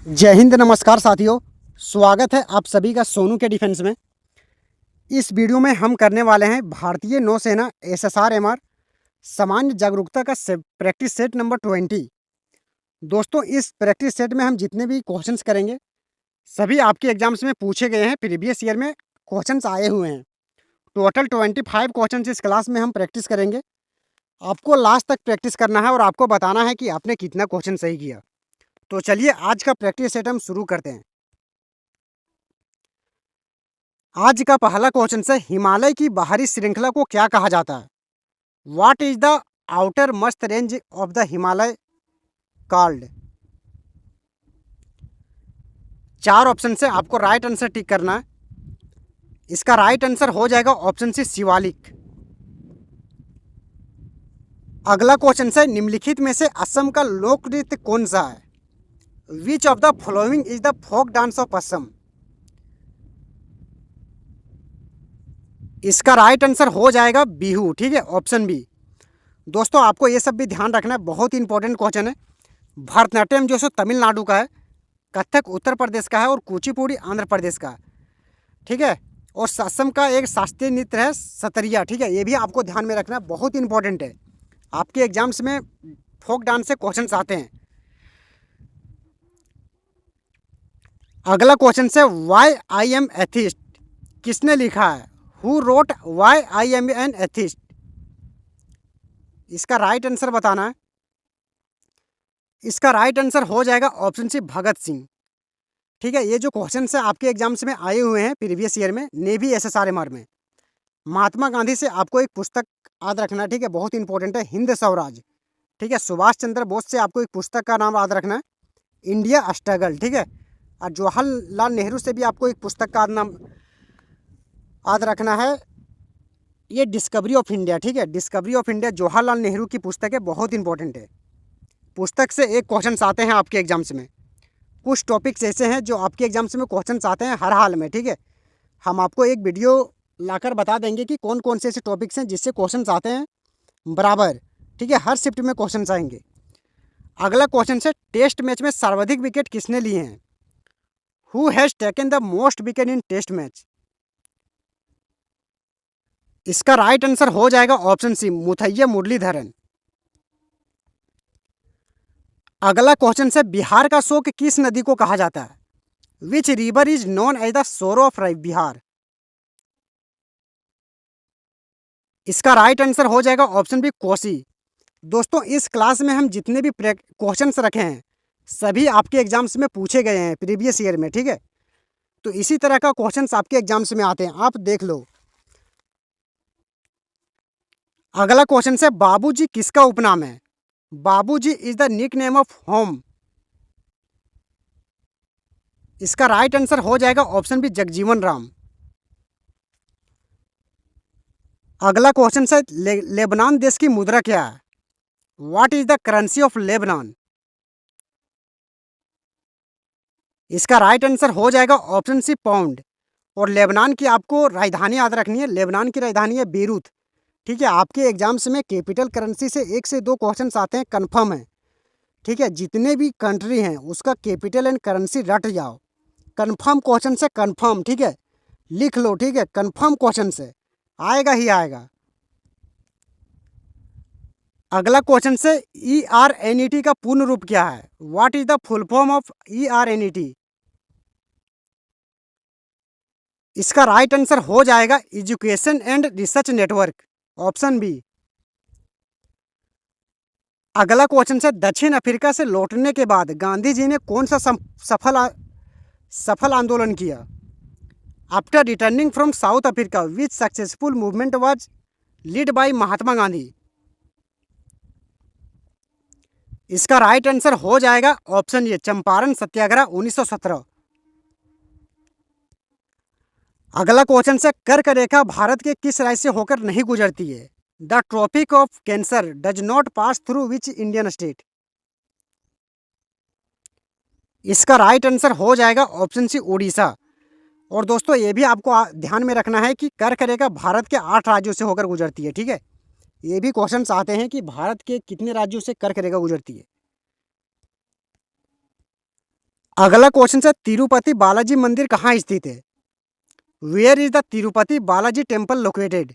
जय हिंद, नमस्कार साथियों। स्वागत है आप सभी का सोनू के डिफेंस में। इस वीडियो में हम करने वाले हैं भारतीय नौसेना SSR-MR सामान्य जागरूकता का प्रैक्टिस सेट नंबर 20। दोस्तों, इस प्रैक्टिस सेट में हम जितने भी क्वेश्चंस करेंगे सभी आपके एग्जाम्स में पूछे गए हैं, प्रीवियस ईयर में क्वेश्चंस आए हुए हैं। टोटल 25 क्वेश्चन इस क्लास में हम प्रैक्टिस करेंगे। आपको लास्ट तक प्रैक्टिस करना है और आपको बताना है कि आपने कितना क्वेश्चन सही किया। तो चलिए आज का प्रैक्टिस सेट हम शुरू करते हैं। आज का पहला क्वेश्चन है, हिमालय की बाहरी श्रृंखला को क्या कहा जाता है? What is the outer must range of the Himalaya called? 4 option से आपको राइट आंसर टिक करना है। इसका राइट आंसर हो जाएगा ऑप्शन सी, शिवालिक। अगला क्वेश्चन है, निम्नलिखित में से असम का लोक नृत्य कौन सा है? Which of the following is the folk dance of Assam? इसका राइट आंसर हो जाएगा बिहू। ठीक है, ऑप्शन बी। दोस्तों, आपको ये सब भी ध्यान रखना है, बहुत ही इंपॉर्टेंट क्वेश्चन है। भरतनाट्यम जो सो तमिलनाडु का है, कथक उत्तर प्रदेश का है और कुचिपुड़ी आंध्र प्रदेश का है। ठीक है, और असम का एक शास्त्रीय नृत्य है सतरिया। ठीक है, ये भी आपको ध्यान में रखना है, बहुत इंपॉर्टेंट है। आपके एग्जाम्स में फोक डांस से क्वेश्चंस आते हैं। अगला क्वेश्चन से, वाई आई एम एथिस्ट किसने लिखा है? Who wrote why I am an atheist? इसका राइट आंसर बताना है। इसका राइट आंसर हो जाएगा ऑप्शन सी, भगत सिंह। ठीक है, ये जो क्वेश्चन है आपके एग्जाम्स में आए हुए हैं प्रीवियस ईयर में, नेवी SSR-MR में। महात्मा गांधी से आपको एक पुस्तक याद रखना है। ठीक है, बहुत इंपॉर्टेंट है, हिंद स्वराज। ठीक है, सुभाष चंद्र बोस से आपको एक पुस्तक का नाम याद रखना है, इंडिया स्ट्रगल। ठीक है, और जवाहरलाल नेहरू से भी आपको एक पुस्तक का नाम याद रखना है, ये डिस्कवरी ऑफ इंडिया। ठीक है, discovery of India Jawaharlal Nehru की पुस्तक है, बहुत इंपॉर्टेंट है। पुस्तक से एक क्वेश्चन आते हैं आपके एग्जाम्स में। कुछ टॉपिक्स ऐसे हैं जो आपके एग्जाम्स में क्वेश्चन आते हैं हर हाल में। ठीक है, हम आपको एक वीडियो लाकर बता देंगे कि कौन कौन से ऐसे टॉपिक्स हैं जिससे क्वेश्चन आते हैं बराबर। ठीक है, हर शिफ्ट में क्वेश्चन आएंगे। अगला क्वेश्चन है, टेस्ट मैच में सर्वाधिक विकेट किसने लिए हैं? Who has taken the most wicket in test match? इसका राइट आंसर हो जाएगा ऑप्शन सी, मुथैया मुरलीधरन। अगला क्वेश्चन है, बिहार का शोक किस नदी को कहा जाता है? Which river is known as the sorrow of Bihar? इसका राइट आंसर हो जाएगा ऑप्शन बी, कोसी। दोस्तों, इस क्लास में हम जितने भी क्वेश्चंस रखे हैं सभी आपके एग्जाम्स में पूछे गए हैं प्रीवियस ईयर में। ठीक है, तो इसी तरह का क्वेश्चंस आपके एग्जाम्स में आते हैं, आप देख लो। अगला क्वेश्चन है, बाबूजी किसका उपनाम है? Babuji is the nick name of whom? इसका राइट आंसर हो जाएगा ऑप्शन बी, जगजीवन राम। अगला क्वेश्चन है, लेबनान देश की मुद्रा क्या है? What is the currency of Lebanon? इसका राइट आंसर हो जाएगा ऑप्शन सी, पाउंड। और लेबनान की आपको राजधानी याद रखनी है, लेबनान की राजधानी है बेरूत। ठीक है, आपके एग्जाम्स में कैपिटल करेंसी से 1 से 2 क्वेश्चन आते हैं, कन्फर्म है। ठीक है, जितने भी कंट्री हैं उसका कैपिटल एंड करेंसी रट जाओ। कन्फर्म क्वेश्चन से कन्फर्म। ठीक है, लिख लो। ठीक है, कन्फर्म क्वेश्चन से आएगा ही आएगा। अगला क्वेश्चन से, ERNET का पूर्ण रूप क्या है? What is the full form of ERNET? इसका राइट आंसर हो जाएगा education and research network, option B. अगला क्वेश्चन है, दक्षिण अफ्रीका से लौटने के बाद गांधी जी ने कौन सा सफल आंदोलन किया? After returning from South Africa which successful movement was lead by Mahatma Gandhi? इसका राइट आंसर हो जाएगा ऑप्शन ए, चंपारण सत्याग्रह 1917। अगला क्वेश्चन है, कर्क रेखा भारत के किस राज्य से होकर नहीं गुजरती है? The tropic of cancer does not pass through which Indian state? इसका राइट आंसर हो जाएगा ऑप्शन सी, उड़ीसा। और दोस्तों, ये भी आपको ध्यान में रखना है कि कर्क रेखा भारत के 8 राज्यों से होकर गुजरती है। ठीक है, ये भी क्वेश्चंस आते हैं कि भारत के कितने राज्यों से कर्क रेखा गुजरती है। अगला क्वेश्चन है तिरुपति बालाजी मंदिर कहाँ स्थित है? Where is the Tirupati Balaji temple located?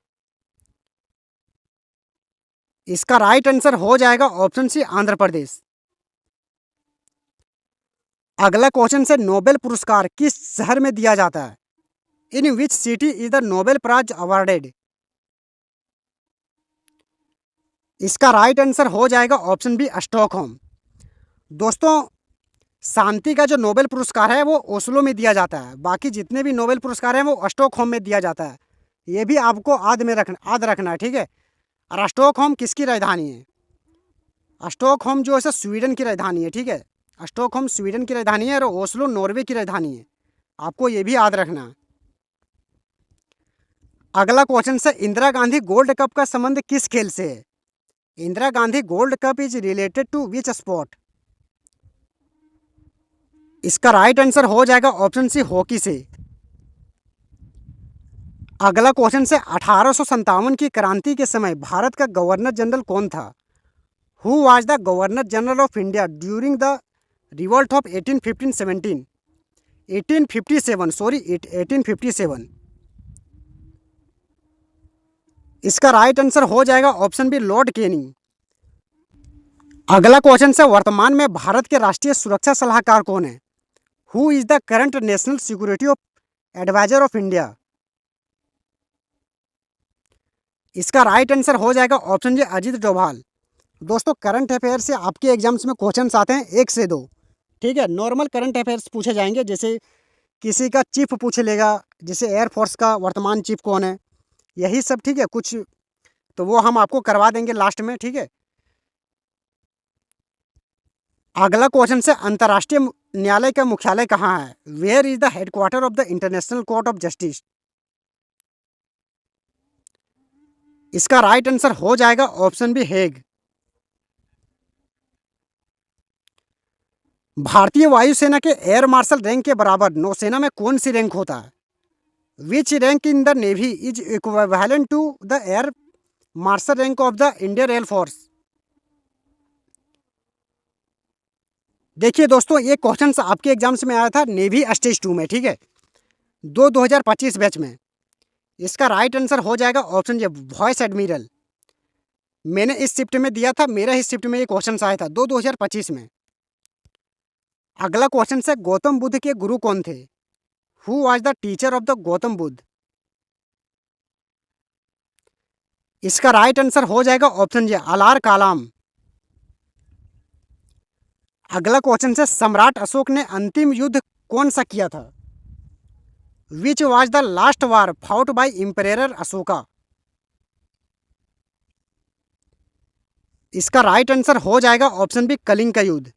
इसका राइट आंसर हो जाएगा ऑप्शन सी आंध्र प्रदेश। अगला क्वेश्चन है नोबेल पुरस्कार किस शहर में दिया जाता है? In which city is the Nobel prize awarded? इसका राइट आंसर हो जाएगा ऑप्शन बी स्टॉकहोम। दोस्तों, शांति का जो नोबेल पुरस्कार है वो ओस्लो में दिया जाता है, बाकी जितने भी नोबेल पुरस्कार हैं वो स्टॉकहोम में दिया जाता है। ये भी आपको याद रखना है, ठीक है। और स्टॉकहोम किसकी राजधानी है? स्टॉकहोम जो है स्वीडन की राजधानी है, ठीक है। स्टॉकहोम स्वीडन की राजधानी है और ओस्लो नॉर्वे की राजधानी है। आपको ये भी याद रखना है। अगला क्वेश्चन है इंदिरा गांधी गोल्ड कप का संबंध किस खेल से है? Indira Gandhi gold cup is related to which sport? इसका राइट आंसर हो जाएगा ऑप्शन सी हॉकी से। अगला क्वेश्चन है 1857 की क्रांति के समय भारत का गवर्नर जनरल कौन था? Who was the governor general of India during the revolt of 1857? Sorry 1857। इसका राइट आंसर हो जाएगा ऑप्शन बी लॉर्ड कैनिंग। अगला क्वेश्चन है वर्तमान में भारत के राष्ट्रीय सुरक्षा सलाहकार कौन है? Who is the current national security of advisor of India? इसका राइट आंसर हो जाएगा ऑप्शन जी अजीत डोभाल। दोस्तों, करंट अफेयर से आपके एग्जाम्स में क्वेश्चंस आते हैं 1 से 2, ठीक है। नॉर्मल करंट अफेयर्स पूछे जाएंगे, जैसे किसी का चीफ पूछ लेगा, जैसे एयरफोर्स का वर्तमान चीफ कौन है, यही सब, ठीक है। कुछ तो वो हम आपको करवा देंगे लास्ट में, ठीक है। अगला क्वेश्चन से अंतर्राष्ट्रीय न्यायालय का मुख्यालय कहाँ है? Where is the headquarter of the international court of justice? इसका राइट आंसर हो जाएगा ऑप्शन बी हेग। भारतीय वायुसेना के एयर मार्शल रैंक के बराबर नौसेना में कौन सी रैंक होता है? Which rank in the navy is equivalent to the air marshal rank of the Indian air force? देखिए दोस्तों, ये क्वेश्चन आपके एग्जाम्स में आया था नेवी स्टेज 2 में, ठीक है, 2025 बैच में। इसका राइट आंसर हो जाएगा ऑप्शन जे वॉइस एडमिरल। मैंने इस शिफ्ट में दिया था, मेरा ही शिफ्ट में ये क्वेश्चन आया था 2025 में। अगला क्वेश्चन है गौतम बुद्ध के गुरु कौन थे? Who was the teacher of the Gautam Buddha? इसका राइट आंसर हो जाएगा ऑप्शन जे अलार कालाम। अगला क्वेश्चन है सम्राट अशोक ने अंतिम युद्ध कौन सा किया था? Which was the last war fought by emperor Ashoka? इसका राइट आंसर हो जाएगा ऑप्शन बी कलिंग का युद्ध।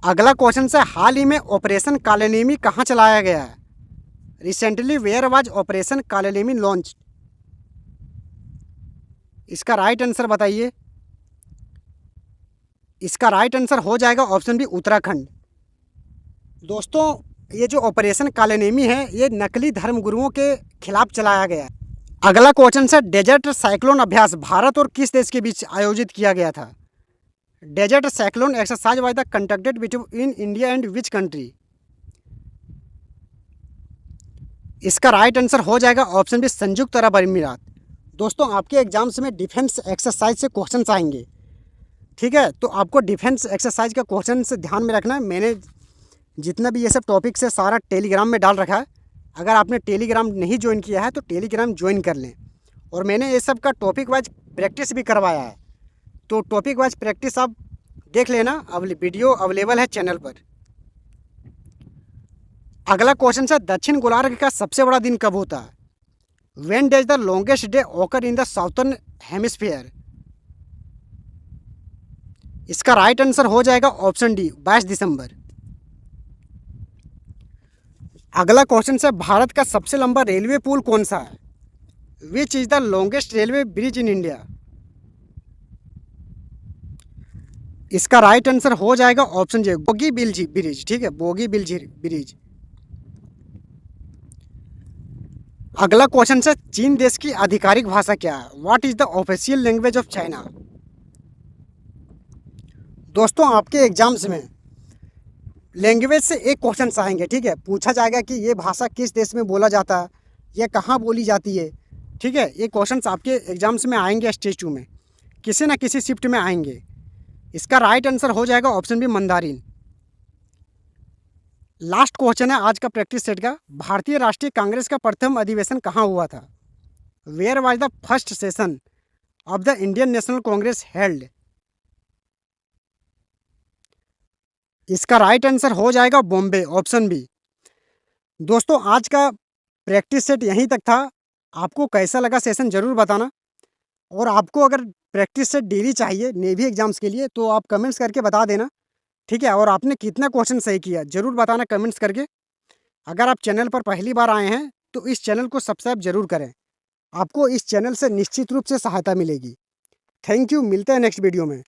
अगला क्वेश्चन है हाल ही में ऑपरेशन कालानेमी कहाँ चलाया गया है? Recently where was operation Kalanemi launch? इसका राइट आंसर बताइए। इसका राइट आंसर हो जाएगा ऑप्शन बी उत्तराखंड। दोस्तों, ये जो ऑपरेशन कालानेमी है ये नकली धर्मगुरुओं के खिलाफ चलाया गया है। अगला क्वेश्चन है डेजर्ट साइक्लोन अभ्यास भारत और किस देश के बीच आयोजित किया गया था? Desert cyclone exercise was the conducted between India and which country? इसका राइट आंसर हो जाएगा ऑप्शन बी संयुक्त अरब अमीरात। दोस्तों, आपके एग्जाम्स में डिफेंस एक्सरसाइज से क्वेश्चंस आएंगे, ठीक है, तो आपको डिफेंस एक्सरसाइज का क्वेश्चन से ध्यान में रखना है। मैंने जितना भी ये सब टॉपिक्स है सारा टेलीग्राम में डाल रखा है। अगर आपने टेलीग्राम नहीं ज्वाइन किया है तो टेलीग्राम ज्वाइन कर लें। और मैंने ये सब का टॉपिक वाइज प्रैक्टिस भी करवाया है, तो टॉपिक वाइज प्रैक्टिस आप देख लेना। अब वीडियो अवेलेबल है चैनल पर। अगला क्वेश्चन है दक्षिण गोलार्ध का सबसे बड़ा दिन कब होता है? When does the longest day occur in the southern hemisphere? इसका राइट आंसर हो जाएगा ऑप्शन डी 22 दिसंबर। अगला क्वेश्चन है भारत का सबसे लंबा रेलवे पुल कौन सा है? Which is the longest railway bridge in India? इसका राइट आंसर हो जाएगा ऑप्शन जे बोगीबील ब्रिज, ठीक है, बोगीबील ब्रिज। अगला क्वेश्चन है चीन देश की आधिकारिक भाषा क्या है? What is the official language of China? दोस्तों आपके एग्जाम्स में लैंग्वेज से एक क्वेश्चन आएंगे, ठीक है। पूछा जाएगा कि ये भाषा किस देश में बोला जाता है, ये कहाँ बोली जाती है, ठीक है। ये क्वेश्चन आपके एग्जाम्स में आएंगे, स्टेज 2 में किसी ना किसी शिफ्ट में आएंगे। इसका राइट आंसर हो जाएगा option B, Mandarin. Last question है आज का प्रैक्टिस सेट का। भारतीय राष्ट्रीय कांग्रेस का प्रथम अधिवेशन कहाँ हुआ था? Where was the first session of the Indian national Congress held? इसका राइट आंसर हो जाएगा बॉम्बे, ऑप्शन बी। दोस्तों आज का प्रैक्टिस सेट यहीं तक था। आपको कैसा लगा सेशन ज़रूर बताना, और आपको अगर प्रैक्टिस सेट डेली चाहिए नेवी एग्जाम्स के लिए तो आप कमेंट्स करके बता देना, ठीक है। और आपने कितना क्वेश्चन सही किया ज़रूर बताना कमेंट्स करके। अगर आप चैनल पर पहली बार आए हैं तो इस चैनल को सब्सक्राइब जरूर करें, आपको इस चैनल से निश्चित रूप से सहायता मिलेगी। थैंक यू, मिलते हैं नेक्स्ट वीडियो में।